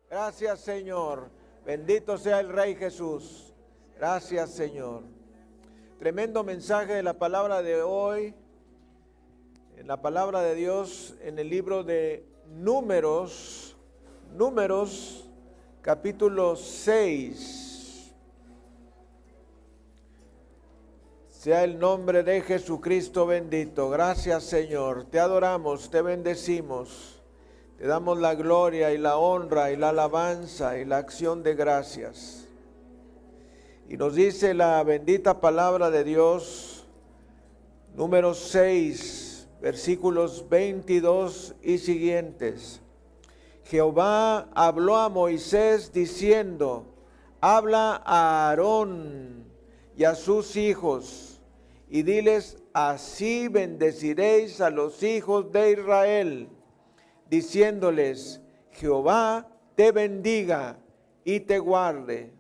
Gracias, Señor. Bendito sea el Rey Jesús. Gracias, Señor. Tremendo mensaje de la palabra de hoy. En la palabra de Dios, en el libro de Números, capítulo 6. Sea el nombre de Jesucristo bendito. Gracias, Señor. Te adoramos, te bendecimos. Te damos la gloria y la honra y la alabanza y la acción de gracias. Y nos dice la bendita palabra de Dios, Números 6, versículos 22 y siguientes. Jehová habló a Moisés diciendo: habla a Aarón y a sus hijos, y diles: así bendeciréis a los hijos de Israel, diciéndoles: Jehová te bendiga y te guarde.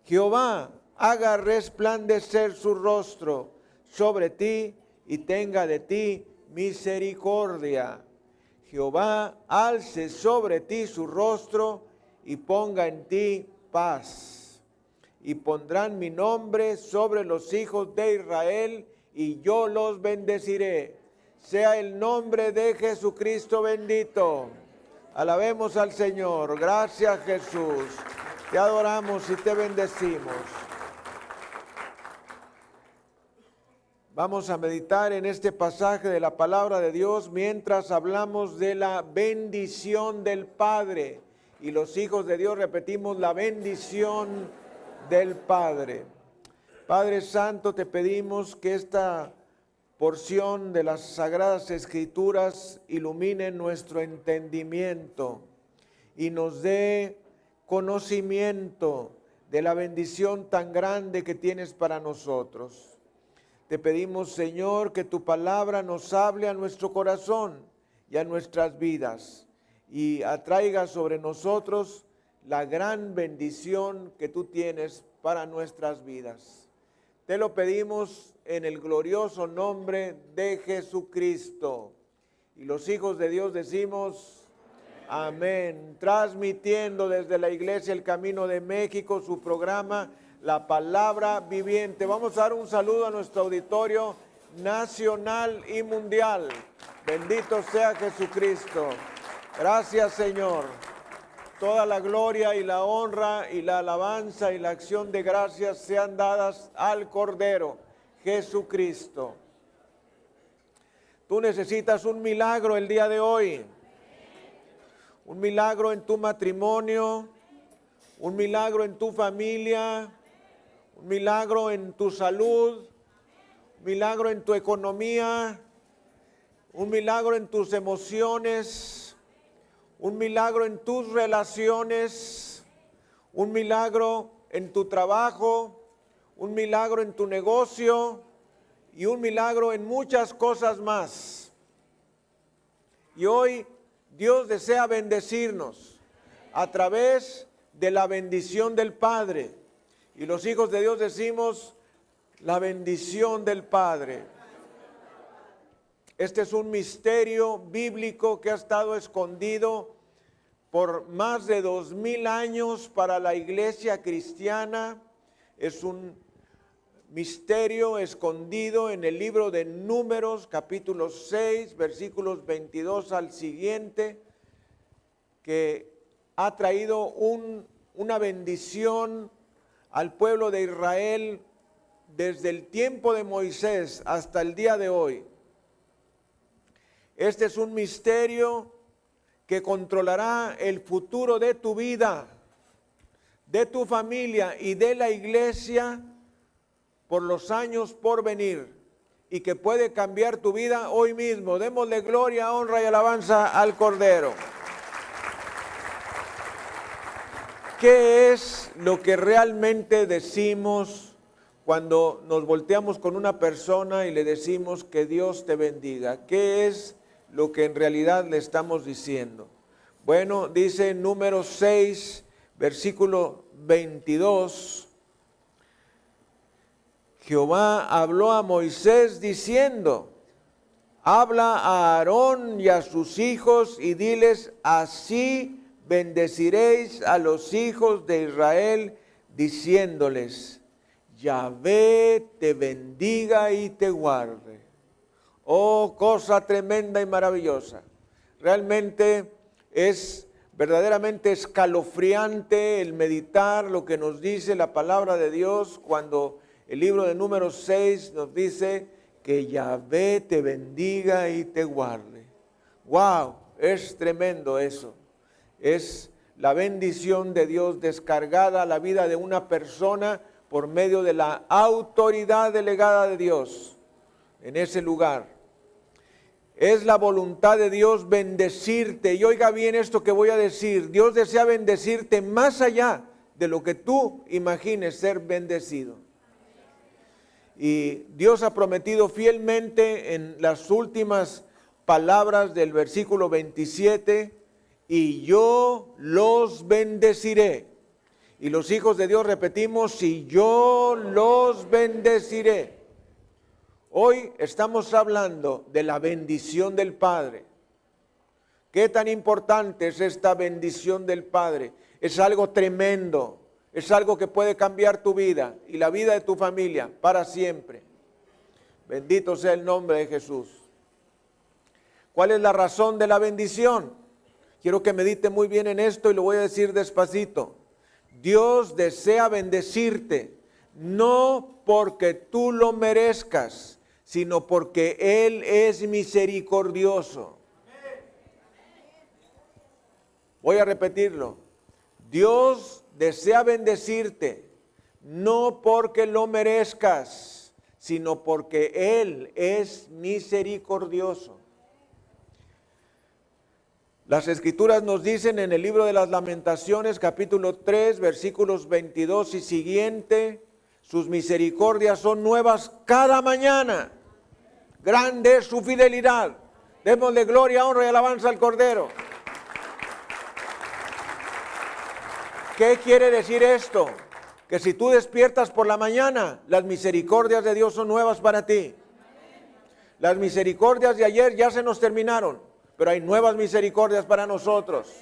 Jehová haga resplandecer su rostro sobre ti y tenga de ti misericordia. Jehová alce sobre ti su rostro y ponga en ti paz. Y pondrán mi nombre sobre los hijos de Israel, y yo los bendeciré. Sea el nombre de Jesucristo bendito. Alabemos al Señor. Gracias, Jesús. Te adoramos y te bendecimos. Vamos a meditar en este pasaje de la palabra de Dios mientras hablamos de la bendición del Padre. Y los hijos de Dios repetimos: la bendición del Padre. Padre Santo, te pedimos que esta porción de las Sagradas Escrituras ilumine nuestro entendimiento y nos dé conocimiento de la bendición tan grande que tienes para nosotros. Te pedimos, Señor, que tu palabra nos hable a nuestro corazón y a nuestras vidas y atraiga sobre nosotros la gran bendición que tú tienes para nuestras vidas. Te lo pedimos en el glorioso nombre de Jesucristo. Y los hijos de Dios decimos amén. Transmitiendo desde la Iglesia El Camino de México su programa La Palabra Viviente. Vamos a dar un saludo a nuestro auditorio nacional y mundial. Bendito sea Jesucristo. Gracias, Señor. Toda la gloria y la honra y la alabanza y la acción de gracias sean dadas al Cordero Jesucristo. Tú necesitas un milagro el día de hoy. Un milagro en tu matrimonio, un milagro en tu familia, un milagro en tu salud, un milagro en tu economía, un milagro en tus emociones, un milagro en tus relaciones, un milagro en tu trabajo, un milagro en tu negocio y un milagro en muchas cosas más. Y hoy Dios desea bendecirnos a través de la bendición del Padre. Y los hijos de Dios decimos: la bendición del Padre. Este es un misterio bíblico que ha estado escondido por más de 2000 años para la iglesia cristiana. Es un misterio escondido en el libro de Números, capítulo 6, versículos 22 al siguiente, que ha traído una bendición al pueblo de Israel desde el tiempo de Moisés hasta el día de hoy. Este es un misterio que controlará el futuro de tu vida, de tu familia y de la iglesia por los años por venir, y que puede cambiar tu vida hoy mismo. Démosle gloria, honra y alabanza al Cordero. ¿Qué es lo que realmente decimos cuando nos volteamos con una persona y le decimos que Dios te bendiga? ¿Qué es lo que en realidad le estamos diciendo? Bueno, dice en Números 6, versículo 22, Jehová habló a Moisés diciendo: habla a Aarón y a sus hijos y diles: así bendeciréis a los hijos de Israel, diciéndoles: Yahvé te bendiga y te guarde. Oh, cosa tremenda y maravillosa. Realmente es verdaderamente escalofriante el meditar lo que nos dice la palabra de Dios cuando el libro de Números 6 nos dice que Yahvé te bendiga y te guarde. ¡Wow! Es tremendo eso. Es la bendición de Dios descargada a la vida de una persona por medio de la autoridad delegada de Dios en ese lugar. Es la voluntad de Dios bendecirte. Y oiga bien esto que voy a decir. Dios desea bendecirte más allá de lo que tú imagines ser bendecido. Y Dios ha prometido fielmente en las últimas palabras del versículo 27, y yo los bendeciré. Y los hijos de Dios repetimos: y yo los bendeciré. Hoy estamos hablando de la bendición del Padre. ¿Qué tan importante es esta bendición del Padre? Es algo tremendo, es algo que puede cambiar tu vida y la vida de tu familia para siempre. Bendito sea el nombre de Jesús. ¿Cuál es la razón de la bendición? Quiero que medite muy bien en esto y lo voy a decir despacito. Dios desea bendecirte, no porque tú lo merezcas, sino porque Él es misericordioso. Voy a repetirlo. Dios desea bendecirte, no porque lo merezcas, sino porque Él es misericordioso. Las Escrituras nos dicen en el libro de las Lamentaciones, capítulo 3, versículos 22 y siguiente: sus misericordias son nuevas cada mañana. Grande es su fidelidad. Démosle gloria, honra y alabanza al Cordero. ¿Qué quiere decir esto? Que si tú despiertas por la mañana, las misericordias de Dios son nuevas para ti. Las misericordias de ayer ya se nos terminaron, pero hay nuevas misericordias para nosotros.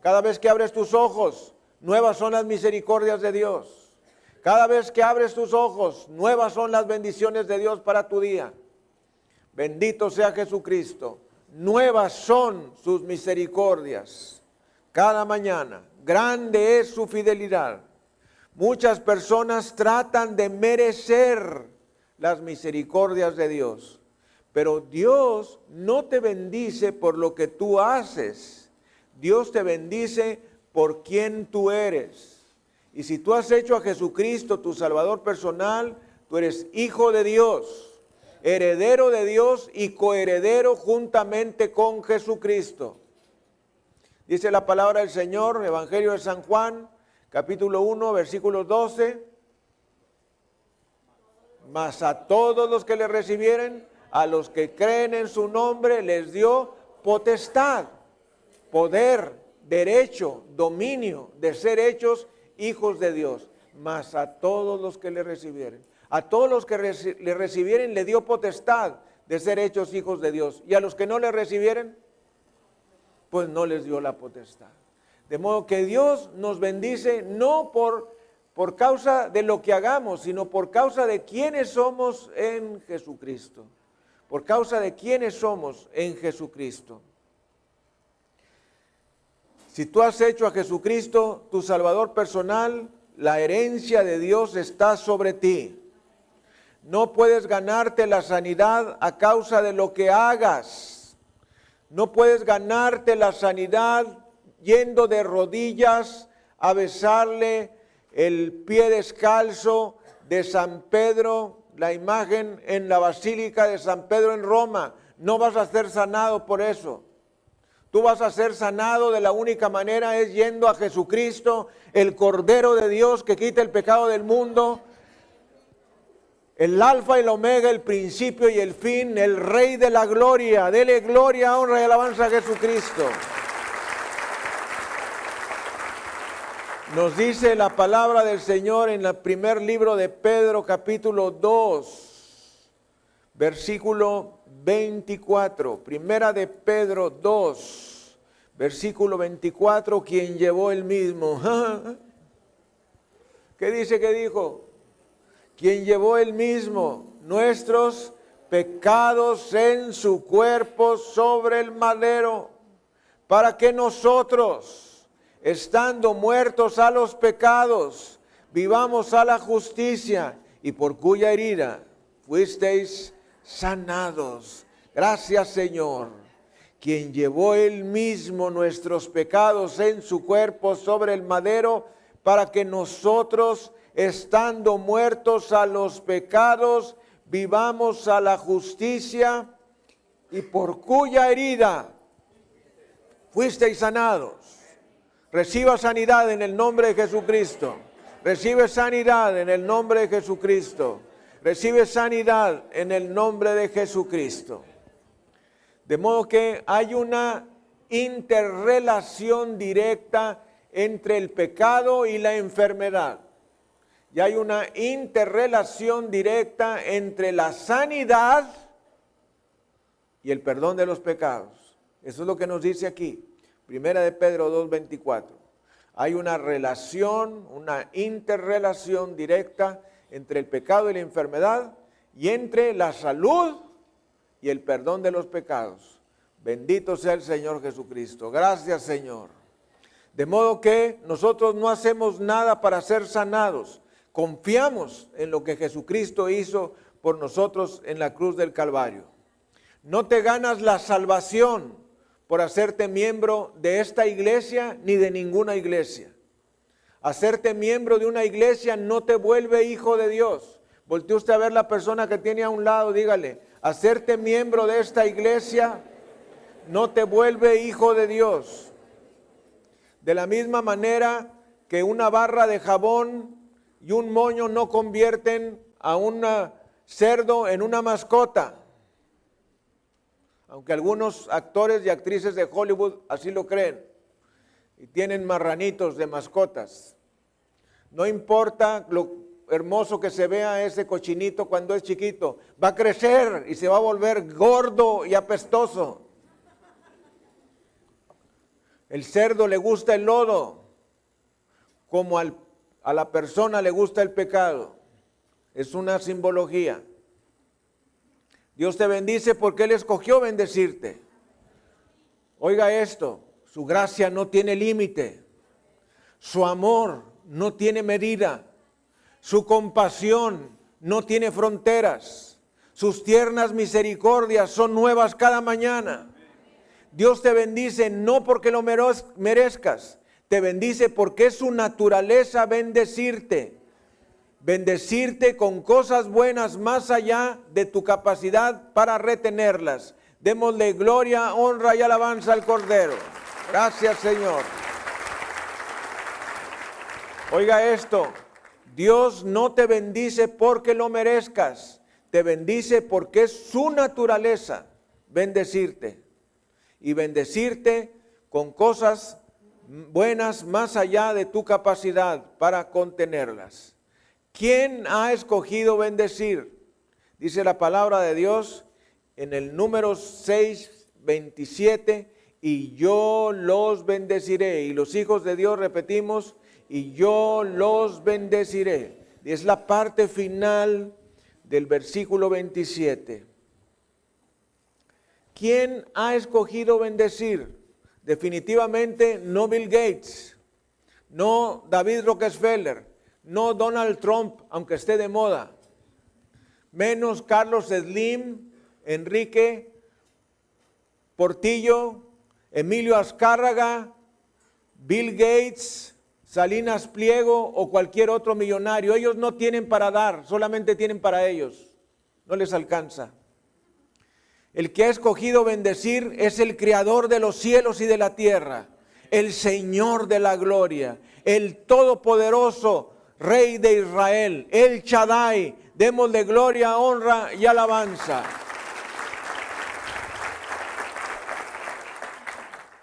Cada vez que abres tus ojos, nuevas son las misericordias de Dios. Cada vez que abres tus ojos, nuevas son las bendiciones de Dios para tu día. Bendito sea Jesucristo. Nuevas son sus misericordias cada mañana. Grande es su fidelidad. Muchas personas tratan de merecer las misericordias de Dios, pero Dios no te bendice por lo que tú haces. Dios te bendice por quien tú eres. Y si tú has hecho a Jesucristo tu Salvador personal, tú eres hijo de Dios, heredero de Dios y coheredero juntamente con Jesucristo. Dice la palabra del Señor, Evangelio de San Juan, capítulo 1, versículo 12. Mas a todos los que le recibieren, a los que creen en su nombre, les dio potestad, poder, derecho, dominio de ser hechos hijos de Dios. Mas a todos los que le recibieren. A todos los que le recibieren le dio potestad de ser hechos hijos de Dios. Y a los que no le recibieren, pues no les dio la potestad. De modo que Dios nos bendice no por causa de lo que hagamos, sino por causa de quienes somos en Jesucristo. Por causa de quienes somos en Jesucristo. Si tú has hecho a Jesucristo tu Salvador personal, la herencia de Dios está sobre ti. No puedes ganarte la sanidad a causa de lo que hagas. No puedes ganarte la sanidad yendo de rodillas a besarle el pie descalzo de San Pedro, la imagen en la Basílica de San Pedro en Roma. No vas a ser sanado por eso. Tú vas a ser sanado de la única manera, es yendo a Jesucristo, el Cordero de Dios que quita el pecado del mundo, el alfa y el omega, el principio y el fin, el Rey de la gloria. Dele gloria, honra y alabanza a Jesucristo. Nos dice la palabra del Señor en el primer libro de Pedro, capítulo 2, versículo 24. Primera de Pedro 2, Versículo 24, quien llevó el mismo. ¿Qué dice que dijo? Quien llevó el mismo nuestros pecados en su cuerpo sobre el madero, para que nosotros, estando muertos a los pecados, vivamos a la justicia, y por cuya herida fuisteis sanados. Gracias, Señor. Quien llevó él mismo nuestros pecados en su cuerpo sobre el madero, para que nosotros, estando muertos a los pecados, vivamos a la justicia, y por cuya herida fuisteis sanados. Reciba sanidad en el nombre de Jesucristo. Recibe sanidad en el nombre de Jesucristo. Recibe sanidad en el nombre de Jesucristo. De modo que hay una interrelación directa entre el pecado y la enfermedad. Y hay una interrelación directa entre la sanidad y el perdón de los pecados. Eso es lo que nos dice aquí, Primera de Pedro 2:24. Hay una relación, una interrelación directa entre el pecado y la enfermedad, y entre la salud y el perdón de los pecados. Bendito sea el Señor Jesucristo. Gracias, Señor. De modo que nosotros no hacemos nada para ser sanados. Confiamos en lo que Jesucristo hizo por nosotros en la cruz del Calvario. No te ganas la salvación por hacerte miembro de esta iglesia ni de ninguna iglesia. Hacerte miembro de una iglesia no te vuelve hijo de Dios. Voltee usted a ver la persona que tiene a un lado, dígale, hacerte miembro de esta iglesia no te vuelve hijo de Dios. De la misma manera que una barra de jabón y un moño no convierten a un cerdo en una mascota. Aunque algunos actores y actrices de Hollywood así lo creen y tienen marranitos de mascotas. No importa lo hermoso que se vea ese cochinito cuando es chiquito, va a crecer y se va a volver gordo y apestoso. El cerdo le gusta el lodo, como a la persona le gusta el pecado. Es una simbología. Dios te bendice porque Él escogió bendecirte. Oiga esto, su gracia no tiene límite, su amor no tiene medida, su compasión no tiene fronteras, sus tiernas misericordias son nuevas cada mañana. Dios te bendice no porque lo merezcas, te bendice porque es su naturaleza bendecirte. Bendecirte con cosas buenas más allá de tu capacidad para retenerlas. Démosle gloria, honra y alabanza al Cordero. Gracias, Señor. Oiga esto, Dios no te bendice porque lo merezcas, te bendice porque es su naturaleza bendecirte. Y bendecirte con cosas buenas más allá de tu capacidad para contenerlas. ¿Quién ha escogido bendecir? Dice la palabra de Dios en el número 6:27, y yo los bendeciré. Y los hijos de Dios repetimos, y yo los bendeciré. Y es la parte final del versículo 27. ¿Quién ha escogido bendecir? Definitivamente no Bill Gates, no David Rockefeller, no Donald Trump, aunque esté de moda, menos Carlos Slim, Enrique Portillo, Emilio Azcárraga, Bill Gates, Salinas Pliego o cualquier otro millonario. Ellos no tienen para dar, solamente tienen para ellos, no les alcanza. El que ha escogido bendecir es el Creador de los cielos y de la tierra, el Señor de la gloria, el Todopoderoso, Rey de Israel, el Shaddai. Démosle gloria, honra y alabanza.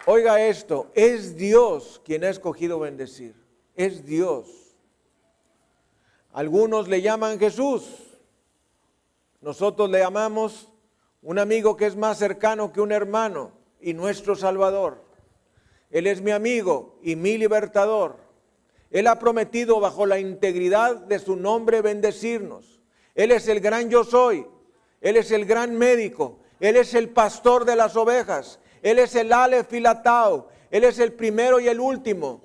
Oiga esto, es Dios quien ha escogido bendecir, es Dios. Algunos le llaman Jesús, nosotros le llamamos un amigo que es más cercano que un hermano y nuestro Salvador. Él es mi amigo y mi libertador. Él ha prometido bajo la integridad de su nombre bendecirnos. Él es el gran yo soy. Él es el gran médico. Él es el pastor de las ovejas. Él es el Aleph y la Tau. Él es el primero y el último.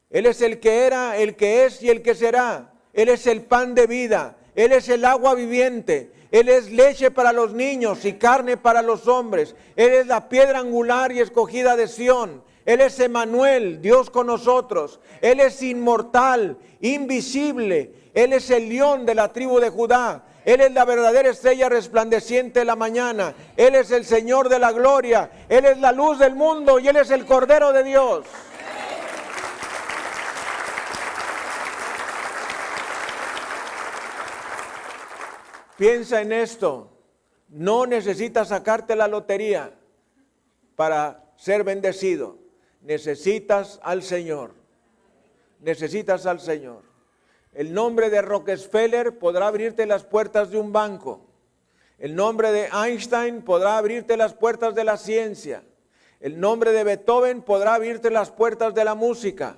Él es el que era, el que es y el que será. Él es el pan de vida. Él es el agua viviente. Él es leche para los niños y carne para los hombres. Él es la piedra angular y escogida de Sión. Él es Emmanuel, Dios con nosotros. Él es inmortal, invisible. Él es el león de la tribu de Judá. Él es la verdadera estrella resplandeciente de la mañana. Él es el Señor de la gloria. Él es la luz del mundo y Él es el Cordero de Dios. Piensa en esto. No necesitas sacarte la lotería para ser bendecido. Necesitas al Señor. Necesitas al Señor. El nombre de Rockefeller podrá abrirte las puertas de un banco. El nombre de Einstein podrá abrirte las puertas de la ciencia. El nombre de Beethoven podrá abrirte las puertas de la música.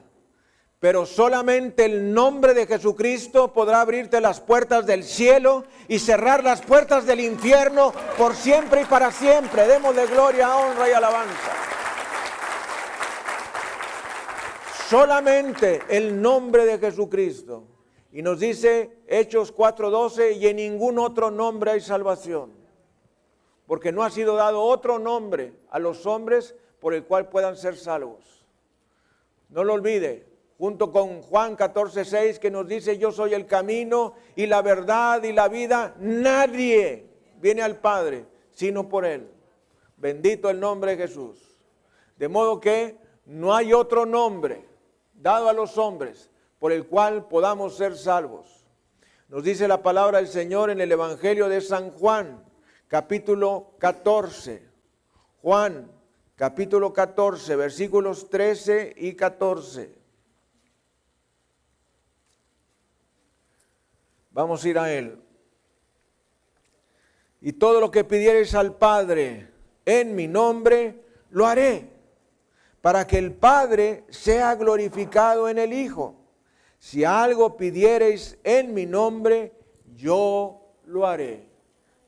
Pero solamente el nombre de Jesucristo podrá abrirte las puertas del cielo y cerrar las puertas del infierno por siempre y para siempre. Démosle gloria, honra y alabanza. Solamente el nombre de Jesucristo. Y nos dice Hechos 4:12, y en ningún otro nombre hay salvación. Porque no ha sido dado otro nombre a los hombres por el cual puedan ser salvos. No lo olvide, junto con Juan 14:6 que nos dice, yo soy el camino y la verdad y la vida. Nadie viene al Padre sino por Él. Bendito el nombre de Jesús. De modo que no hay otro nombre dado a los hombres por el cual podamos ser salvos. Nos dice la palabra del Señor en el Evangelio de San Juan, capítulo 14. Juan, capítulo 14, versículos 13 y 14. Vamos a ir a él. Y todo lo que pidiereis al Padre en mi nombre, lo haré, para que el Padre sea glorificado en el Hijo. Si algo pidiereis en mi nombre, yo lo haré.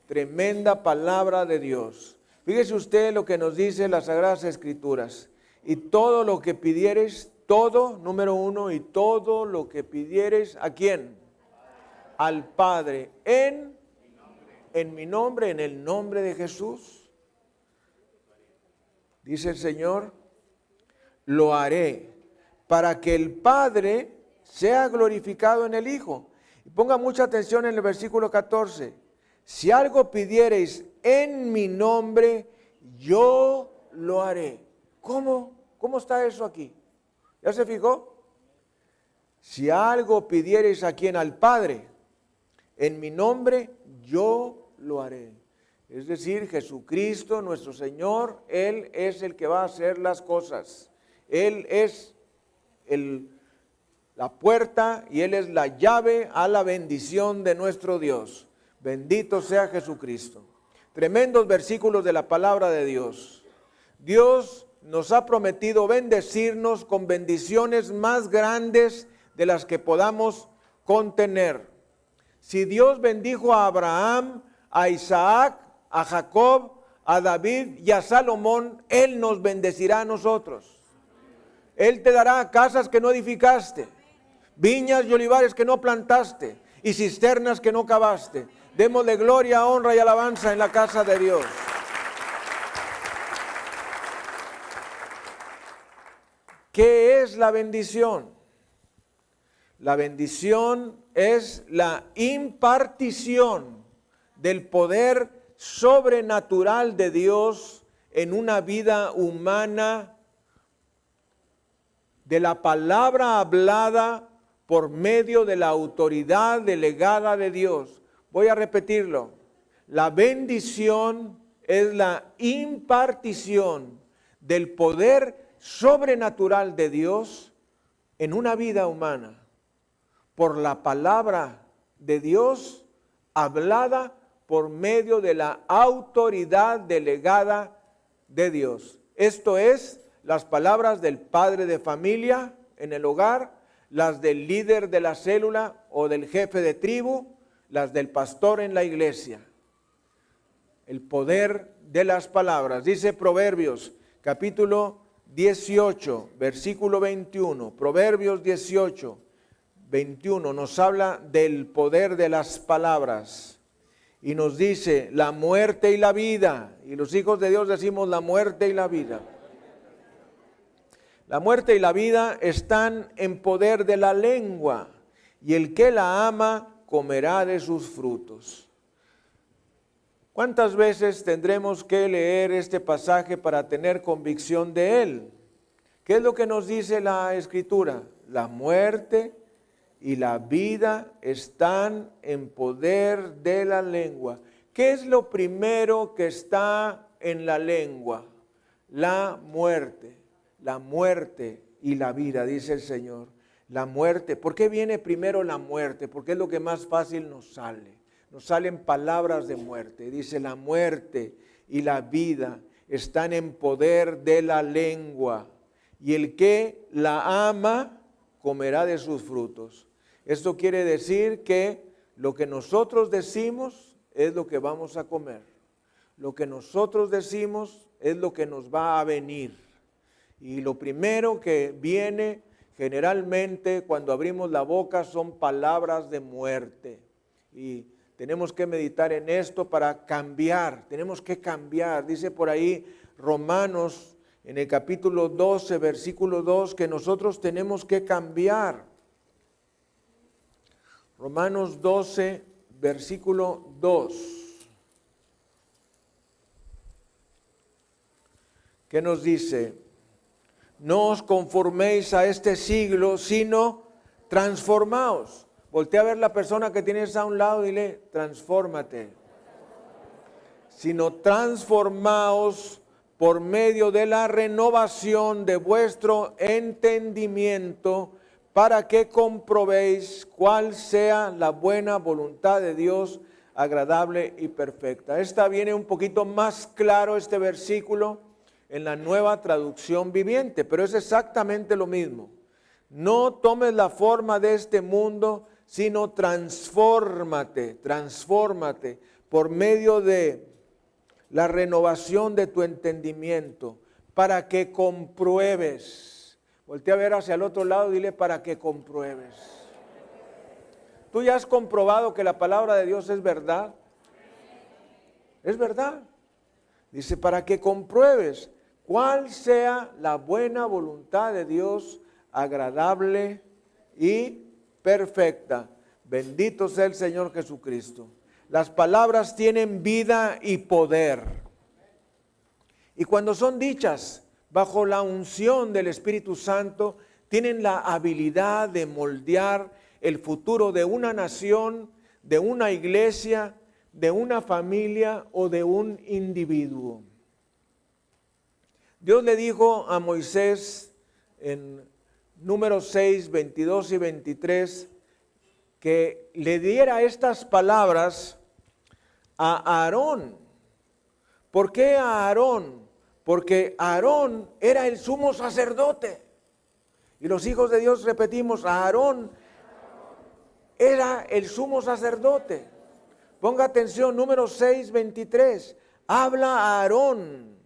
Tremenda palabra de Dios. Fíjese usted lo que nos dice las Sagradas Escrituras. Y todo lo que pidiereis, todo, número uno, y todo lo que pidiereis, ¿a quién? Al Padre, en mi nombre, en el nombre de Jesús. Dice el Señor, lo haré, para que el Padre sea glorificado en el Hijo. Y ponga mucha atención en el versículo 14. Si algo pidiereis en mi nombre, yo lo haré. ¿Cómo? ¿Cómo está eso aquí? ¿Ya se fijó? Si algo pidiereis a quien, al Padre, en mi nombre, yo lo haré. Es decir, Jesucristo, nuestro Señor, Él es el que va a hacer las cosas. Él es la puerta y Él es la llave a la bendición de nuestro Dios. Bendito sea Jesucristo. Tremendos versículos de la palabra de Dios. Dios nos ha prometido bendecirnos con bendiciones más grandes de las que podamos contener. Si Dios bendijo a Abraham, a Isaac, a Jacob, a David y a Salomón, Él nos bendecirá a nosotros. Él te dará casas que no edificaste, viñas y olivares que no plantaste, y cisternas que no cavaste. Démosle gloria, honra y alabanza en la casa de Dios. ¿Qué es la bendición? La bendición es la impartición del poder sobrenatural de Dios en una vida humana, de la palabra hablada por medio de la autoridad delegada de Dios. Voy a repetirlo. La bendición es la impartición del poder sobrenatural de Dios en una vida humana, por la palabra de Dios hablada por medio de la autoridad delegada de Dios. Esto es las palabras del padre de familia en el hogar, las del líder de la célula o del jefe de tribu, las del pastor en la iglesia. El poder de las palabras. Dice Proverbios, capítulo 18, versículo 21. Proverbios 18, 21 nos habla del poder de las palabras. Y nos dice, la muerte y la vida. Y los hijos de Dios decimos la muerte y la vida. La muerte y la vida están en poder de la lengua, y el que la ama comerá de sus frutos. ¿Cuántas veces tendremos que leer este pasaje para tener convicción de él? ¿Qué es lo que nos dice la Escritura? La muerte y la vida están en poder de la lengua. ¿Qué es lo primero que está en la lengua? La muerte y la vida, dice el Señor. La muerte. ¿Por qué viene primero la muerte? Porque es lo que más fácil nos sale. Nos salen palabras de muerte. Dice, la muerte y la vida están en poder de la lengua, y el que la ama comerá de sus frutos. Esto quiere decir que lo que nosotros decimos es lo que vamos a comer. Lo que nosotros decimos es lo que nos va a venir. Y lo primero que viene generalmente cuando abrimos la boca son palabras de muerte. Y tenemos que meditar en esto para cambiar. Tenemos que cambiar. Dice por ahí Romanos en el capítulo 12, versículo 2, que nosotros tenemos que cambiar. Romanos 12, versículo 2. ¿Qué nos dice? No os conforméis a este siglo, sino transformaos. Voltea a ver la persona que tienes a un lado y dile, transfórmate. Sino transformaos por medio de la renovación de vuestro entendimiento, para que comprobéis cuál sea la buena voluntad de Dios, agradable y perfecta. Esta viene un poquito más claro, este versículo, en la Nueva Traducción Viviente, pero es exactamente lo mismo. No tomes la forma de este mundo, sino transfórmate por medio de la renovación de tu entendimiento, para que compruebes. Voltea a ver hacia el otro lado y dile, para que compruebes. ¿Tú ya has comprobado que la palabra de Dios es verdad? Es verdad. Dice, para que compruebes cuál sea la buena voluntad de Dios, agradable y perfecta. Bendito sea el Señor Jesucristo. Las palabras tienen vida y poder. Y cuando son dichas bajo la unción del Espíritu Santo, tienen la habilidad de moldear el futuro de una nación, de una iglesia, de una familia o de un individuo. Dios le dijo a Moisés en Números 6, 22 y 23, que le diera estas palabras a Aarón. ¿Por qué a Aarón? Porque Aarón era el sumo sacerdote. Y los hijos de Dios repetimos, Aarón era el sumo sacerdote. Ponga atención, Números 6, 23. Habla a Aarón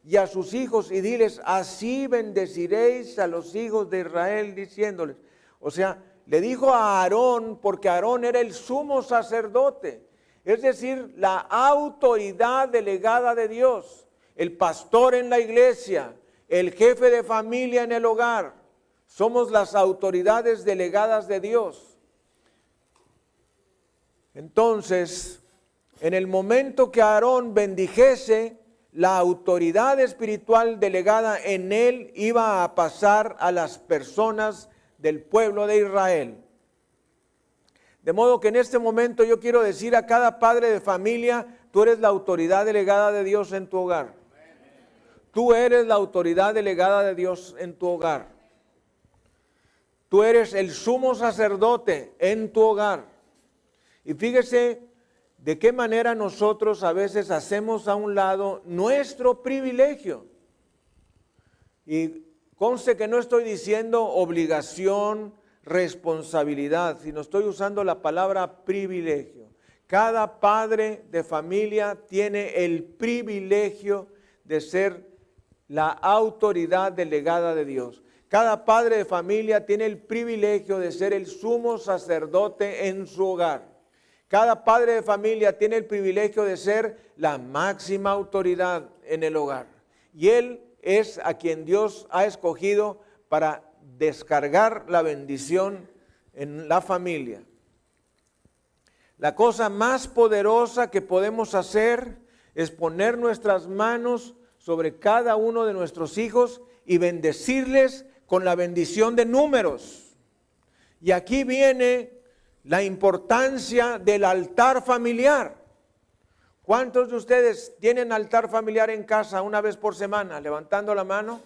y a sus hijos y diles, así bendeciréis a los hijos de Israel, diciéndoles. O sea, le dijo a Aarón, porque Aarón era el sumo sacerdote, es decir, la autoridad delegada de Dios, el pastor en la iglesia, el jefe de familia en el hogar. Somos las autoridades delegadas de Dios. Entonces, en el momento que Aarón bendijese, la autoridad espiritual delegada en él iba a pasar a las personas del pueblo de Israel. De modo que en este momento yo quiero decir a cada padre de familia, tú eres la autoridad delegada de Dios en tu hogar. Tú eres la autoridad delegada de Dios en tu hogar. Tú eres el sumo sacerdote en tu hogar. Y fíjese, de qué manera nosotros a veces hacemos a un lado nuestro privilegio. Y conste que no estoy diciendo obligación, responsabilidad, sino estoy usando la palabra privilegio. Cada padre de familia tiene el privilegio de ser la autoridad delegada de Dios. Cada padre de familia tiene el privilegio de ser el sumo sacerdote en su hogar. Cada padre de familia tiene el privilegio de ser la máxima autoridad en el hogar. Y él es a quien Dios ha escogido para descargar la bendición en la familia. La cosa más poderosa que podemos hacer es poner nuestras manos sobre cada uno de nuestros hijos y bendecirles con la bendición de números. Y aquí viene la importancia del altar familiar. ¿Cuántos de ustedes tienen altar familiar en casa una vez por semana? Levantando la mano.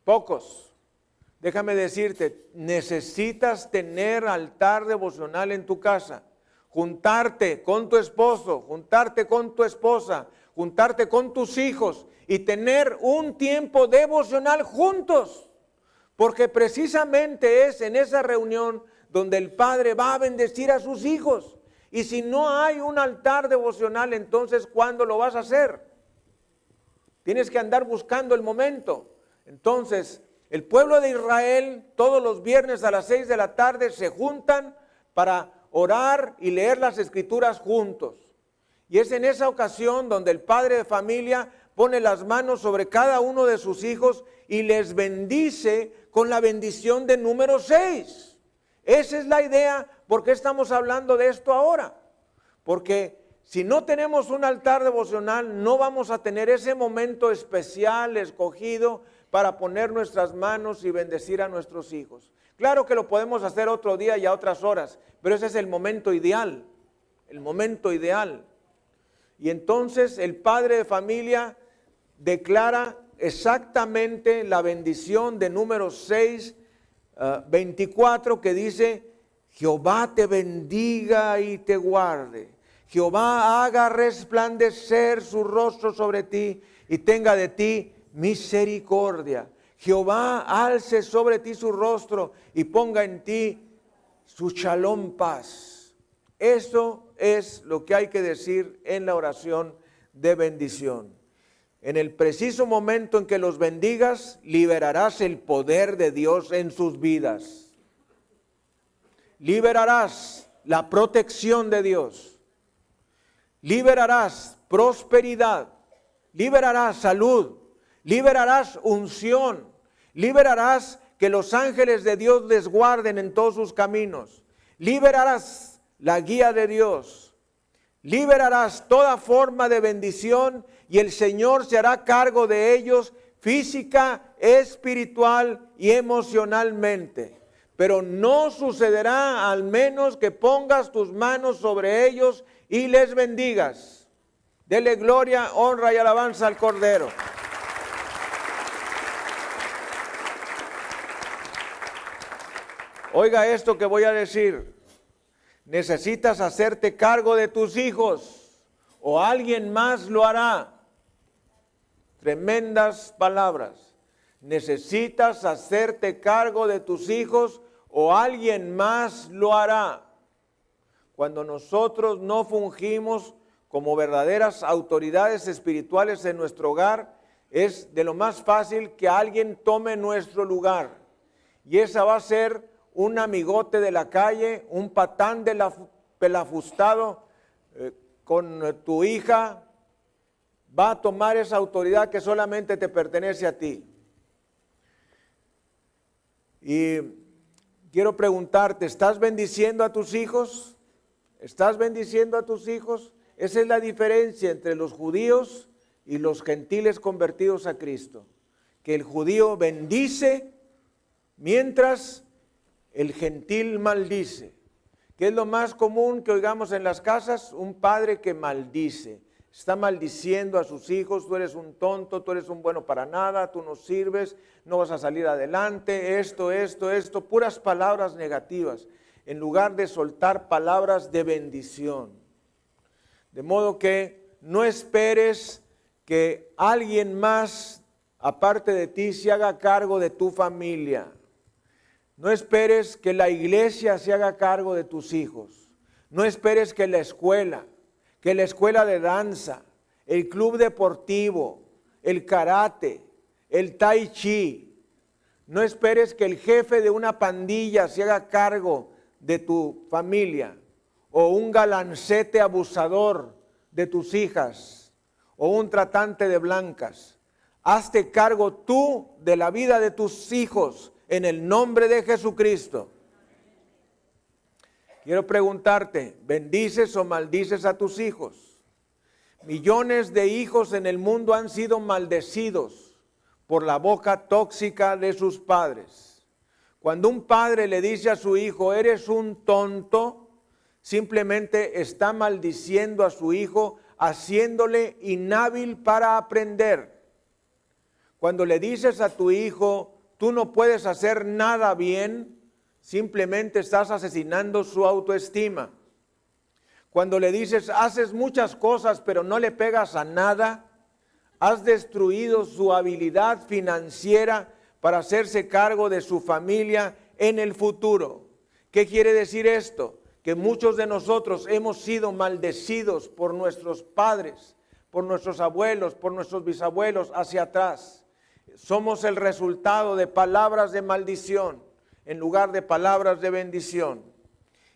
Pocos. Déjame decirte, necesitas tener altar devocional en tu casa. Juntarte con tu esposo, juntarte con tu esposa, juntarte con tus hijos y tener un tiempo devocional juntos. Porque precisamente es en esa reunión donde el Padre va a bendecir a sus hijos. Y si no hay un altar devocional, entonces ¿cuándo lo vas a hacer? Tienes que andar buscando el momento. Entonces, el pueblo de Israel todos los viernes a las 6 de la tarde se juntan para orar y leer las escrituras juntos. Y es en esa ocasión donde el padre de familia pone las manos sobre cada uno de sus hijos y les bendice con la bendición de número 6. Esa es la idea. ¿Por qué estamos hablando de esto ahora? Porque si no tenemos un altar devocional, no vamos a tener ese momento especial, escogido, para poner nuestras manos y bendecir a nuestros hijos. Claro que lo podemos hacer otro día y a otras horas, pero ese es el momento ideal, el momento ideal. Y entonces el padre de familia declara exactamente la bendición de número 6, 24, que dice: Jehová te bendiga y te guarde. Jehová haga resplandecer su rostro sobre ti y tenga de ti misericordia. Jehová alce sobre ti su rostro y ponga en ti su shalom, paz. Eso es lo que hay que decir en la oración de bendición. En el preciso momento en que los bendigas, liberarás el poder de Dios en sus vidas. Liberarás la protección de Dios. Liberarás prosperidad. Liberarás salud. Liberarás unción. Liberarás que los ángeles de Dios les guarden en todos sus caminos. Liberarás la guía de Dios. Liberarás toda forma de bendición y el Señor se hará cargo de ellos física, espiritual y emocionalmente. Pero no sucederá al menos que pongas tus manos sobre ellos y les bendigas. Dele gloria, honra y alabanza al Cordero. Oiga esto que voy a decir. Necesitas hacerte cargo de tus hijos o alguien más lo hará. Tremendas palabras. Necesitas hacerte cargo de tus hijos o alguien más lo hará. Cuando nosotros no fungimos como verdaderas autoridades espirituales en nuestro hogar, es de lo más fácil que alguien tome nuestro lugar. Y esa va a ser un amigote de la calle, un patán de la pelafustado con tu hija, va a tomar esa autoridad que solamente te pertenece a ti. Y quiero preguntarte, ¿estás bendiciendo a tus hijos? ¿Estás bendiciendo a tus hijos? Esa es la diferencia entre los judíos y los gentiles convertidos a Cristo. Que el judío bendice mientras el gentil maldice. ¿Qué es lo más común que oigamos en las casas? Un padre que maldice. Está maldiciendo a sus hijos: tú eres un tonto, tú eres un bueno para nada, tú no sirves, no vas a salir adelante, esto, puras palabras negativas. en lugar de soltar palabras de bendición. De modo que no esperes que alguien más, aparte de ti, se haga cargo de tu familia. No esperes que la iglesia se haga cargo de tus hijos. No esperes que la escuela de danza, el club deportivo, el karate, el tai chi. No esperes que el jefe de una pandilla se haga cargo de tu familia, o un galancete abusador de tus hijas, o un tratante de blancas. Hazte cargo tú de la vida de tus hijos en el nombre de Jesucristo. Quiero preguntarte, ¿bendices o maldices a tus hijos? Millones de hijos en el mundo han sido maldecidos por la boca tóxica de sus padres. Cuando un padre le dice a su hijo, eres un tonto, simplemente está maldiciendo a su hijo, haciéndole inhábil para aprender. Cuando le dices a tu hijo, tú no puedes hacer nada bien, simplemente estás asesinando su autoestima. Cuando le dices, haces muchas cosas pero no le pegas a nada, has destruido su habilidad financiera para hacerse cargo de su familia en el futuro. ¿Qué quiere decir esto? Que muchos de nosotros hemos sido maldecidos por nuestros padres, por nuestros abuelos, por nuestros bisabuelos hacia atrás. Somos el resultado de palabras de maldición en lugar de palabras de bendición.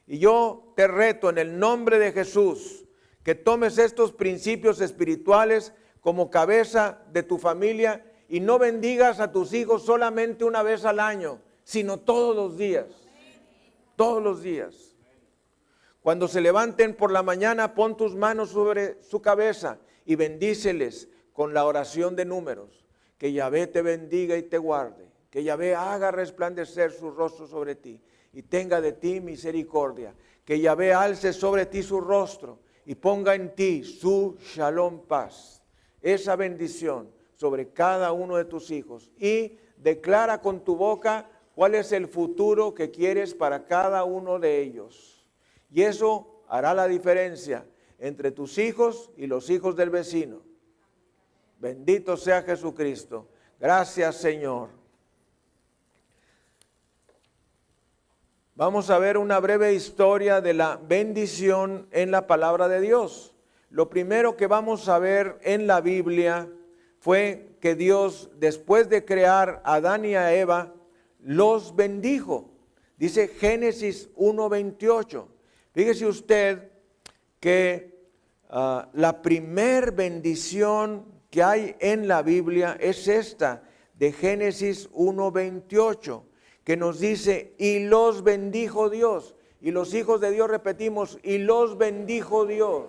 Y yo te reto en el nombre de Jesús que tomes estos principios espirituales como cabeza de tu familia y no bendigas a tus hijos solamente una vez al año, sino todos los días. Todos los días. Cuando se levanten por la mañana, pon tus manos sobre su cabeza y bendíceles con la oración de Números. Que Yahvé te bendiga y te guarde. Que Yahvé haga resplandecer su rostro sobre ti y tenga de ti misericordia. Que Yahvé alce sobre ti su rostro y ponga en ti su shalom paz. Esa bendición sobre cada uno de tus hijos. Y declara con tu boca cuál es el futuro que quieres para cada uno de ellos. Y eso hará la diferencia entre tus hijos y los hijos del vecino. Bendito sea Jesucristo. Gracias, Señor. Vamos a ver una breve historia de la bendición en la palabra de Dios. Lo primero que vamos a ver en la Biblia fue que Dios, después de crear a Adán y a Eva, los bendijo. Dice Génesis 1:28. Fíjese usted que la primer bendición que hay en la Biblia es esta, de Génesis 1:28, que nos dice, y los bendijo Dios. Y los hijos de Dios repetimos, y los bendijo Dios.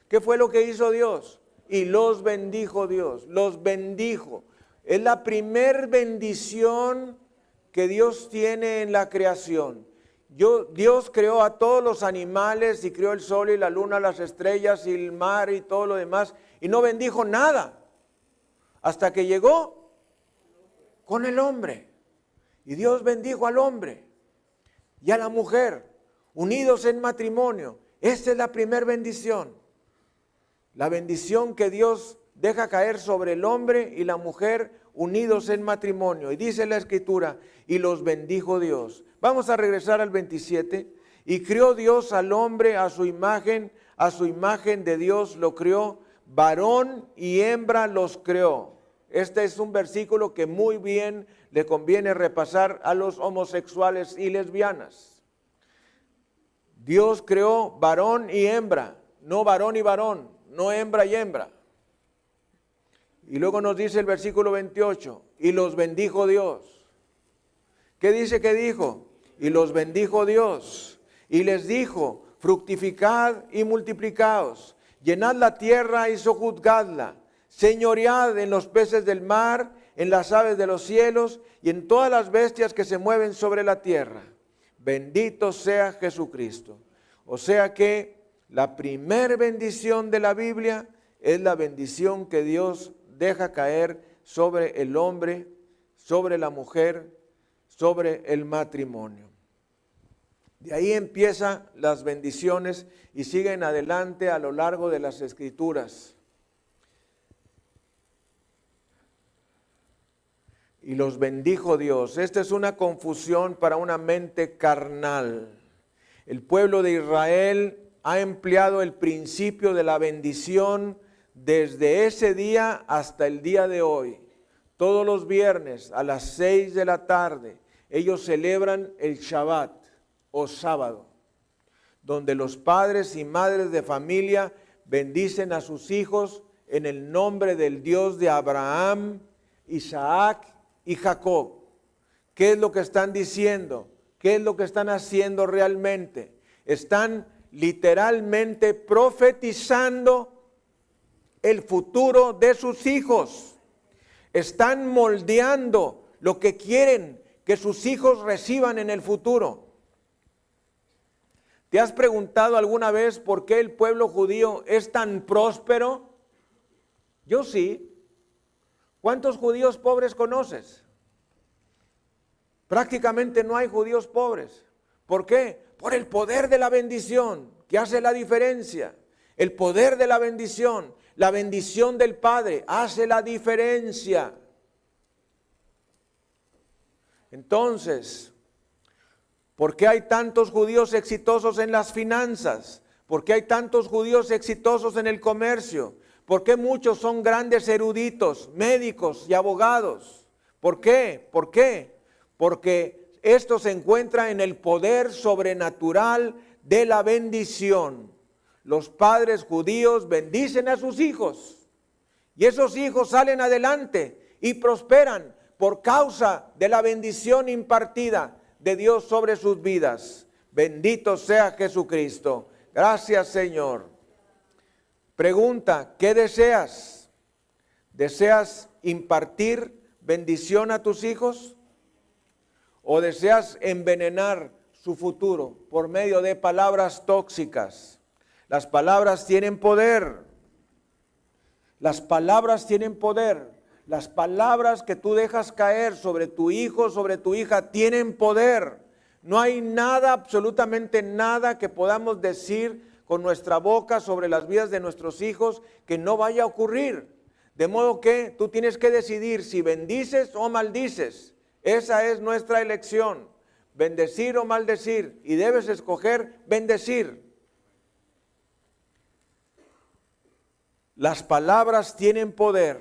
¿Qué fue lo que hizo Dios? Y los bendijo Dios, los bendijo. Es la primer bendición que Dios tiene en la creación. Dios creó a todos los animales y creó el sol y la luna, las estrellas y el mar y todo lo demás, y no bendijo nada hasta que llegó con el hombre. Y Dios bendijo al hombre y a la mujer, unidos en matrimonio. Esta es la primera bendición. La bendición que Dios deja caer sobre el hombre y la mujer unidos en matrimonio. Y dice la Escritura, y los bendijo Dios. Vamos a regresar al 27. Y crió Dios al hombre a su imagen de Dios lo crió, varón y hembra los creó. Este es un versículo que muy bien le conviene repasar a los homosexuales y lesbianas. Dios creó varón y hembra, no varón y varón, no hembra y hembra. Y luego nos dice el versículo 28, y los bendijo Dios. ¿Qué dice que dijo? Y los bendijo Dios. Y les dijo, fructificad y multiplicaos, llenad la tierra y sojuzgadla, señoread en los peces del mar, en las aves de los cielos y en todas las bestias que se mueven sobre la tierra. Bendito sea Jesucristo. O sea que la primer bendición de la Biblia es la bendición que Dios deja caer sobre el hombre, sobre la mujer, sobre el matrimonio. De ahí empiezan las bendiciones y siguen adelante a lo largo de las Escrituras. Y los bendijo Dios. Esta es una confusión para una mente carnal. El pueblo de Israel ha empleado el principio de la bendición desde ese día hasta el día de hoy. Todos los viernes a las 6 de la tarde, ellos celebran el Shabbat o sábado, donde los padres y madres de familia bendicen a sus hijos en el nombre del Dios de Abraham, Isaac y Jacob. ¿Qué es lo que están diciendo? ¿Qué es lo que están haciendo realmente? Están literalmente profetizando el futuro de sus hijos. Están moldeando lo que quieren que sus hijos reciban en el futuro. ¿Te has preguntado alguna vez por qué el pueblo judío es tan próspero? Yo sí. ¿Cuántos judíos pobres conoces? Prácticamente no hay judíos pobres. ¿Por qué? Por el poder de la bendición que hace la diferencia. El poder de la bendición del Padre hace la diferencia. Entonces, ¿por qué hay tantos judíos exitosos en las finanzas? ¿Por qué hay tantos judíos exitosos en el comercio? ¿Por qué muchos son grandes eruditos, médicos y abogados? ¿Por qué? ¿Por qué? Porque esto se encuentra en el poder sobrenatural de la bendición. Los padres judíos bendicen a sus hijos y esos hijos salen adelante y prosperan por causa de la bendición impartida de Dios sobre sus vidas. Bendito sea Jesucristo. Gracias, Señor. Pregunta, ¿qué deseas? ¿Deseas impartir bendición a tus hijos? ¿O deseas envenenar su futuro por medio de palabras tóxicas? Las palabras tienen poder. Las palabras tienen poder. Las palabras que tú dejas caer sobre tu hijo, sobre tu hija, tienen poder. No hay nada, absolutamente nada que podamos decir con nuestra boca sobre las vidas de nuestros hijos que no vaya a ocurrir. De modo que tú tienes que decidir si bendices o maldices. Esa es nuestra elección, bendecir o maldecir, y debes escoger bendecir. Las palabras tienen poder,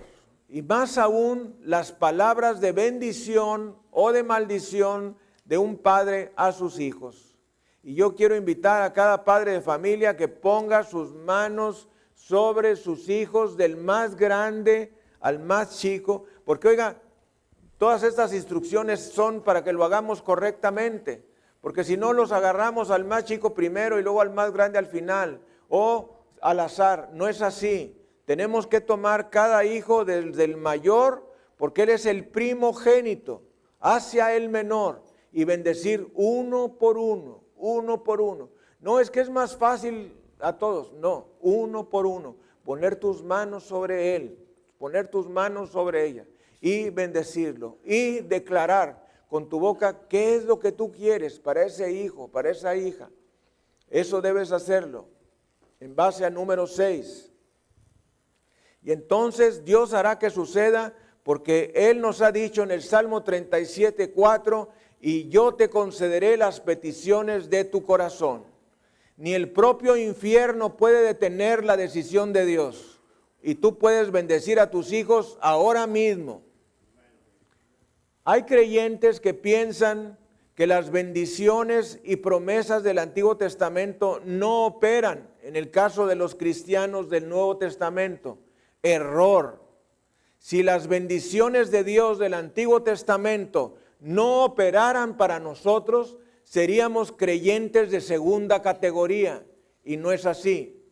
y más aún las palabras de bendición o de maldición de un padre a sus hijos. Y yo quiero invitar a cada padre de familia que ponga sus manos sobre sus hijos, del más grande al más chico, porque oiga, todas estas instrucciones son para que lo hagamos correctamente, porque si no los agarramos al más chico primero y luego al más grande al final, o al azar, no es así. Tenemos que tomar cada hijo desde el mayor, porque él es el primogénito, hacia el menor, y bendecir uno por uno, uno por uno. No es que es más fácil a todos, no, uno por uno. Poner tus manos sobre él, poner tus manos sobre ella y bendecirlo y declarar con tu boca qué es lo que tú quieres para ese hijo, para esa hija. Eso debes hacerlo en base a número 6. Y entonces Dios hará que suceda, porque Él nos ha dicho en el Salmo 37:4, y yo te concederé las peticiones de tu corazón. Ni el propio infierno puede detener la decisión de Dios. Y tú puedes bendecir a tus hijos ahora mismo. Hay creyentes que piensan que las bendiciones y promesas del Antiguo Testamento no operan en el caso de los cristianos del Nuevo Testamento. Error. Si las bendiciones de Dios del Antiguo Testamento no operaran para nosotros, seríamos creyentes de segunda categoría, y no es así.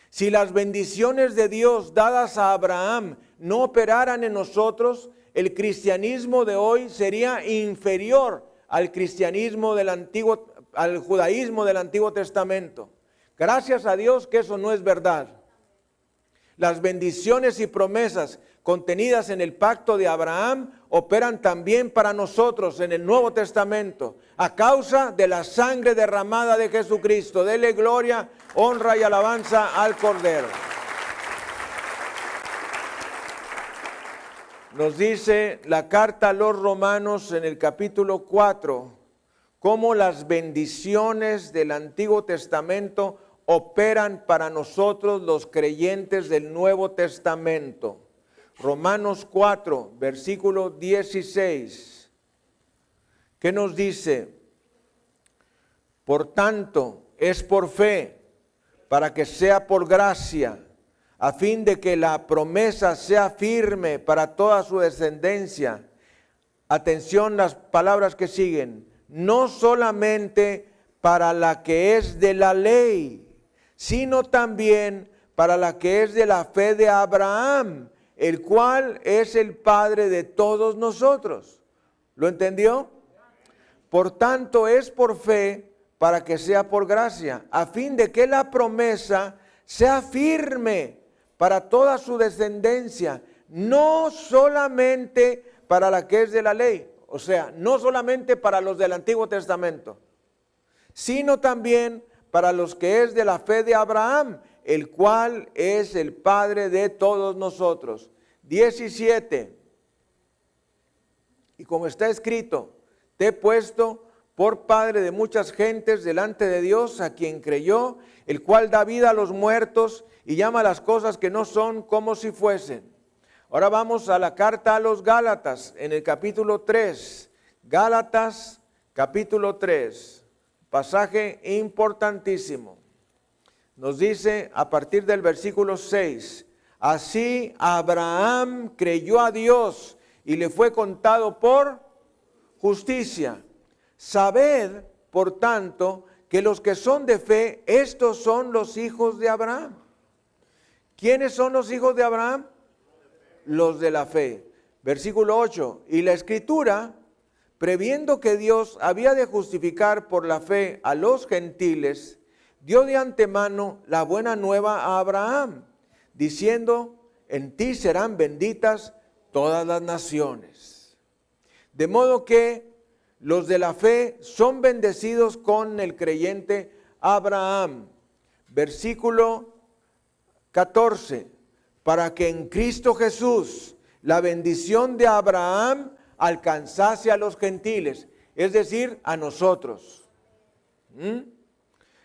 Si las bendiciones de Dios dadas a Abraham no operaran en nosotros, el cristianismo de hoy sería inferior al cristianismo del antiguo, al judaísmo del Antiguo Testamento. Gracias a Dios que eso no es verdad. Las bendiciones y promesas contenidas en el pacto de Abraham operan también para nosotros en el Nuevo Testamento, a causa de la sangre derramada de Jesucristo. Dele gloria, honra y alabanza al Cordero. Nos dice la carta a los Romanos en el capítulo 4, cómo las bendiciones del Antiguo Testamento operan para nosotros los creyentes del Nuevo Testamento. Romanos 4, versículo 16. ¿Qué nos dice? Por tanto, es por fe, para que sea por gracia, a fin de que la promesa sea firme para toda su descendencia. Atención las palabras que siguen. No solamente para la que es de la ley, sino también para la que es de la fe de Abraham, el cual es el Padre de todos nosotros. ¿Lo entendió? Por tanto, es por fe para que sea por gracia, a fin de que la promesa sea firme para toda su descendencia, no solamente para la que es de la ley, o sea, no solamente para los del Antiguo Testamento, sino también para los que es de la fe de Abraham, el cual es el Padre de todos nosotros. 17. Y como está escrito, te he puesto por padre de muchas gentes delante de Dios, a quien creyó, el cual da vida a los muertos y llama las cosas que no son como si fuesen. Ahora vamos a la carta a los Gálatas, en el capítulo 3. Gálatas, capítulo 3. Pasaje importantísimo. Nos dice a partir del versículo 6, así Abraham creyó a Dios y le fue contado por justicia. Sabed, por tanto, que los que son de fe, estos son los hijos de Abraham. ¿Quiénes son los hijos de Abraham? Los de la fe. Versículo 8, y la Escritura, previendo que Dios había de justificar por la fe a los gentiles, dio de antemano la buena nueva a Abraham, diciendo, en ti serán benditas todas las naciones. De modo que los de la fe son bendecidos con el creyente Abraham. Versículo 14, para que en Cristo Jesús la bendición de Abraham alcanzase a los gentiles, es decir, a nosotros,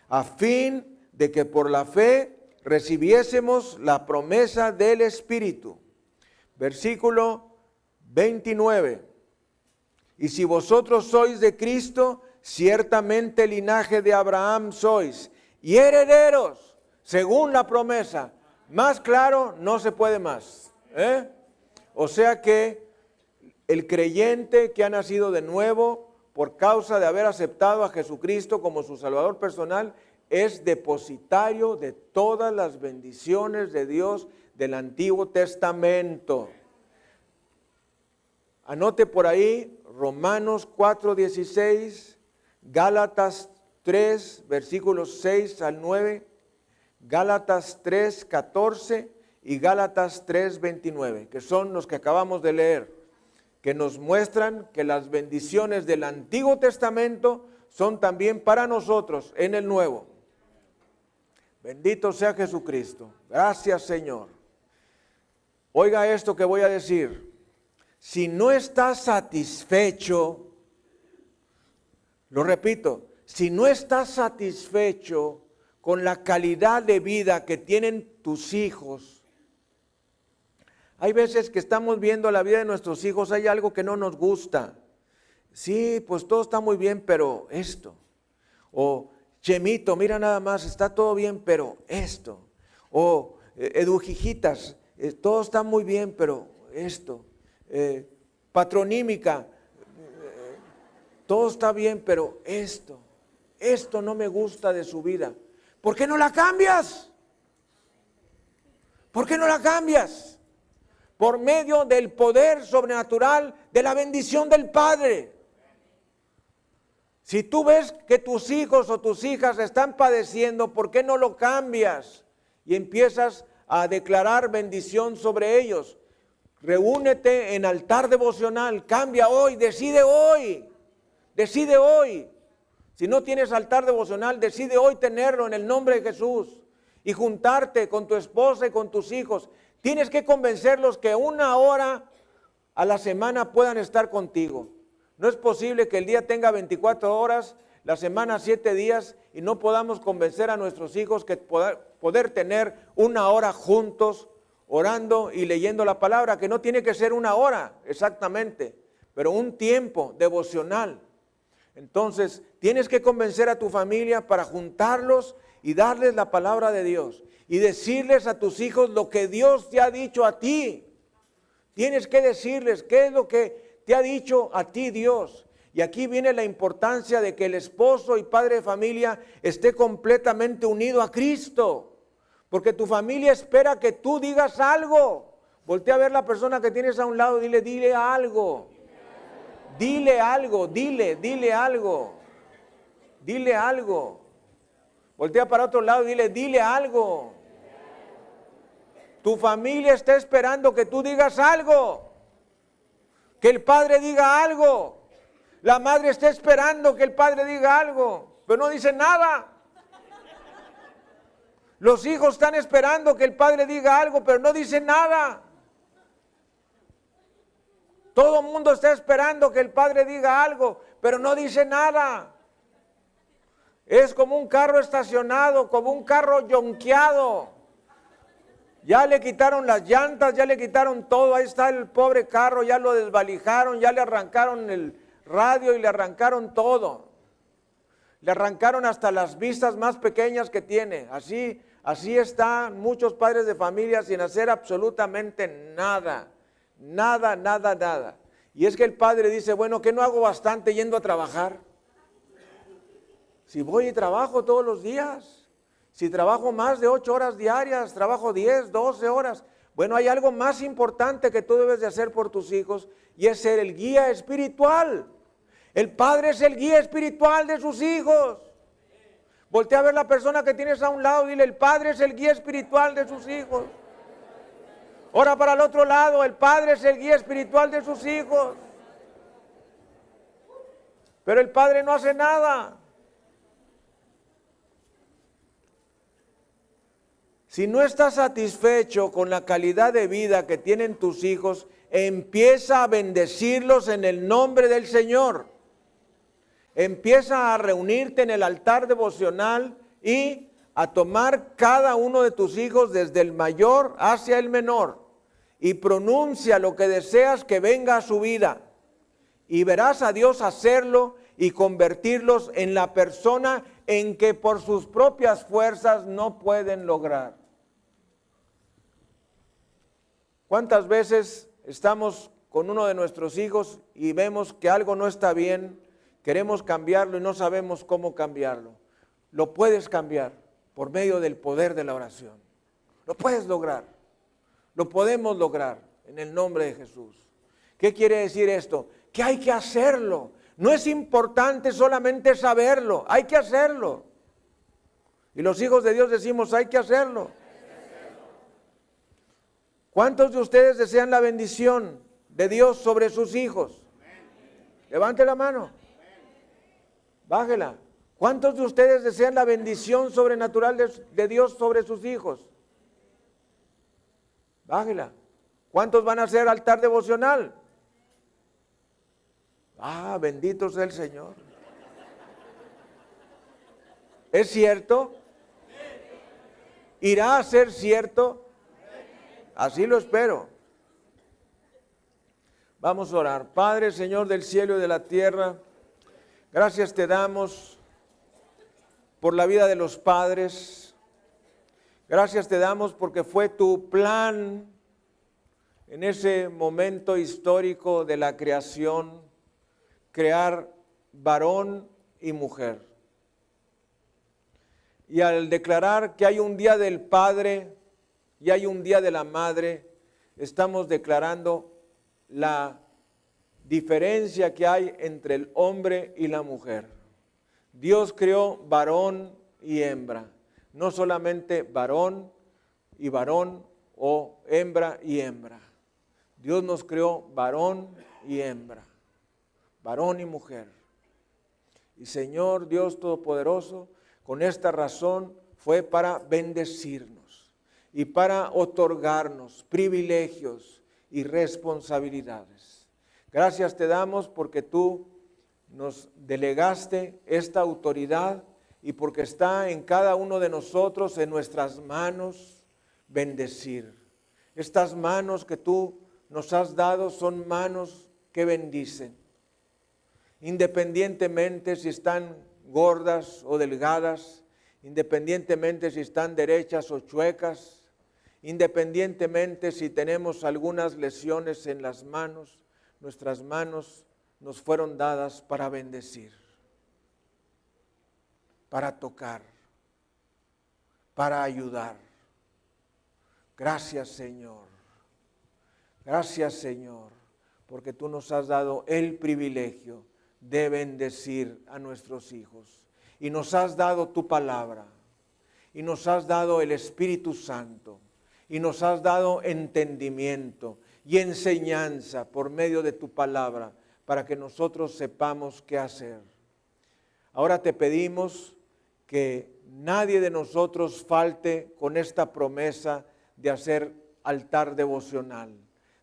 a fin de que por la fe recibiésemos la promesa del Espíritu. Versículo 29, y si vosotros sois de Cristo, ciertamente linaje de Abraham sois, y herederos, según la promesa. Más claro, no se puede más. O sea que el creyente que ha nacido de nuevo por causa de haber aceptado a Jesucristo como su Salvador personal es depositario de todas las bendiciones de Dios del Antiguo Testamento. Anote por ahí Romanos 4:16, Gálatas 3, versículos 6 al 9, Gálatas 3:14 y Gálatas 3:29, que son los que acabamos de leer, que nos muestran que las bendiciones del Antiguo Testamento son también para nosotros en el Nuevo. Bendito sea Jesucristo. Gracias, Señor. Oiga esto que voy a decir. Si no estás satisfecho, lo repito, si no estás satisfecho con la calidad de vida que tienen tus hijos, hay veces que estamos viendo la vida de nuestros hijos, hay algo que no nos gusta. Sí, pues todo está muy bien, pero esto. O Chemito, mira nada más, está todo bien, pero esto. O Edujijitas, todo está muy bien, pero esto. Patronímica, todo está bien, pero esto no me gusta de su vida. ¿Por qué no la cambias? ¿Por qué no la cambias? Por medio del poder sobrenatural de la bendición del Padre. Si tú ves que tus hijos o tus hijas están padeciendo, ¿por qué no lo cambias? Y empiezas a declarar bendición sobre ellos. Reúnete en altar devocional, cambia hoy, decide hoy, decide hoy. Si no tienes altar devocional, decide hoy tenerlo en el nombre de Jesús y juntarte con tu esposa y con tus hijos. Tienes que convencerlos que 1 hora a la semana puedan estar contigo. No es posible que el día tenga 24 horas, la semana 7 días y no podamos convencer a nuestros hijos que poder tener 1 hora juntos orando y leyendo la palabra, que no tiene que ser 1 hora exactamente, pero un tiempo devocional. Entonces, tienes que convencer a tu familia para juntarlos y darles la palabra de Dios y decirles a tus hijos lo que Dios te ha dicho a ti. Tienes que decirles qué es lo que te ha dicho a ti Dios. Y aquí viene la importancia de que el esposo y padre de familia esté completamente unido a Cristo. Porque tu familia espera que tú digas algo. Voltea a ver la persona que tienes a un lado y dile algo. Dile algo, dile algo. Dile algo. Voltea para otro lado y dile algo. Tu familia está esperando que tú digas algo. Que el padre diga algo. La madre está esperando que el padre diga algo, pero no dice nada. Los hijos están esperando que el padre diga algo, pero no dice nada. Todo el mundo está esperando que el padre diga algo, pero no dice nada. Es como un carro estacionado, como un carro yonqueado. Ya le quitaron las llantas, ya le quitaron todo. Ahí está el pobre carro, ya lo desvalijaron, ya le arrancaron el radio y le arrancaron todo. Le arrancaron hasta las vistas más pequeñas que tiene. Así están muchos padres de familia sin hacer absolutamente nada. Nada. Y es que el padre dice, bueno, ¿qué no hago bastante yendo a trabajar? Si voy y trabajo todos los días, si trabajo más de 8 horas diarias, trabajo 10, 12 horas. Bueno, hay algo más importante que tú debes de hacer por tus hijos y es ser el guía espiritual. El padre es el guía espiritual de sus hijos. Voltea a ver la persona que tienes a un lado y dile, el padre es el guía espiritual de sus hijos. Ora para el otro lado, el padre es el guía espiritual de sus hijos. Pero el padre no hace nada. Si no estás satisfecho con la calidad de vida que tienen tus hijos, empieza a bendecirlos en el nombre del Señor. Empieza a reunirte en el altar devocional y a tomar cada uno de tus hijos desde el mayor hacia el menor y pronuncia lo que deseas que venga a su vida y verás a Dios hacerlo y convertirlos en la persona en que por sus propias fuerzas no pueden lograr. ¿Cuántas veces estamos con uno de nuestros hijos y vemos que algo no está bien, queremos cambiarlo y no sabemos cómo cambiarlo? Lo puedes cambiar por medio del poder de la oración. Lo puedes lograr, lo podemos lograr en el nombre de Jesús. ¿Qué quiere decir esto? Que hay que hacerlo. No es importante solamente saberlo, hay que hacerlo. Y los hijos de Dios decimos, hay que hacerlo. ¿Cuántos de ustedes desean la bendición de Dios sobre sus hijos? Levante la mano. Bájela. ¿Cuántos de ustedes desean la bendición sobrenatural de Dios sobre sus hijos? Bájela. ¿Cuántos van a hacer altar devocional? Ah, bendito sea el Señor. ¿Es cierto? ¿Irá a ser cierto? Así lo espero. Vamos a orar. Padre, Señor del cielo y de la tierra, gracias te damos por la vida de los padres. Gracias te damos porque fue tu plan en ese momento histórico de la creación, crear varón y mujer. Y al declarar que hay un día del Padre y hay un día de la Madre, estamos declarando la diferencia que hay entre el hombre y la mujer. Dios creó varón y hembra, no solamente varón, y varón, o hembra y hembra. Dios nos creó varón y hembra, varón y mujer. Y Señor Dios Todopoderoso, con esta razón fue para bendecirnos y para otorgarnos privilegios y responsabilidades. Gracias te damos porque tú nos delegaste esta autoridad y porque está en cada uno de nosotros, en nuestras manos, bendecir. Estas manos que tú nos has dado son manos que bendicen. Independientemente si están gordas o delgadas, independientemente si están derechas o chuecas, independientemente si tenemos algunas lesiones en las manos, nuestras manos nos fueron dadas para bendecir, para tocar, para ayudar. Gracias, Señor. Gracias, Señor, porque tú nos has dado el privilegio de bendecir a nuestros hijos. Y nos has dado tu palabra, y nos has dado el Espíritu Santo, y nos has dado entendimiento y enseñanza por medio de tu palabra, para que nosotros sepamos qué hacer. Ahora te pedimos que nadie de nosotros falte con esta promesa de hacer altar devocional,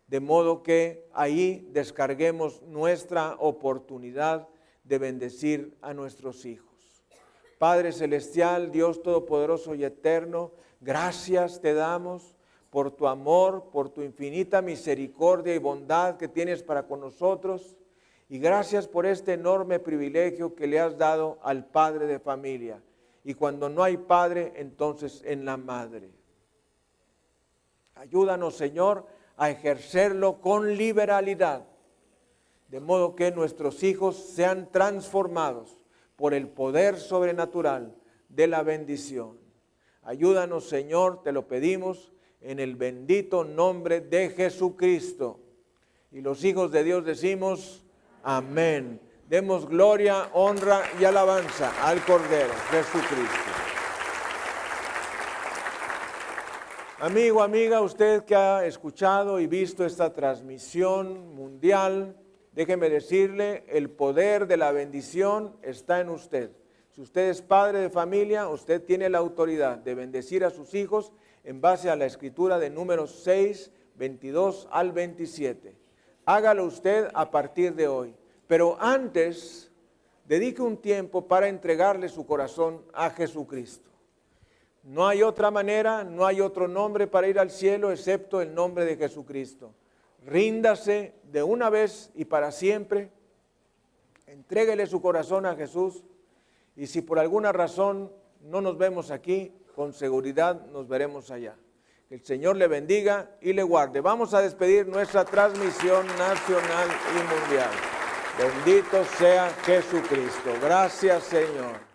de modo que ahí descarguemos nuestra oportunidad de bendecir a nuestros hijos. Padre Celestial, Dios Todopoderoso y Eterno, gracias te damos por tu amor, por tu infinita misericordia y bondad que tienes para con nosotros, y gracias por este enorme privilegio que le has dado al padre de familia. Y cuando no hay padre, entonces en la madre. Ayúdanos, Señor, a ejercerlo con liberalidad, de modo que nuestros hijos sean transformados por el poder sobrenatural de la bendición. Ayúdanos, Señor, te lo pedimos en el bendito nombre de Jesucristo. Y los hijos de Dios decimos amén. Demos gloria, honra y alabanza al Cordero Jesucristo. Amigo, amiga, usted que ha escuchado y visto esta transmisión mundial, déjeme decirle, el poder de la bendición está en usted. Si usted es padre de familia, usted tiene la autoridad de bendecir a sus hijos en base a la escritura de Números 6, 22 al 27. Hágalo usted a partir de hoy. Pero antes, dedique un tiempo para entregarle su corazón a Jesucristo. No hay otra manera, no hay otro nombre para ir al cielo excepto el nombre de Jesucristo. Ríndase de una vez y para siempre. Entréguele su corazón a Jesús. Y si por alguna razón no nos vemos aquí, con seguridad nos veremos allá. Que el Señor le bendiga y le guarde. Vamos a despedir nuestra transmisión nacional y mundial. Bendito sea Jesucristo. Gracias, Señor.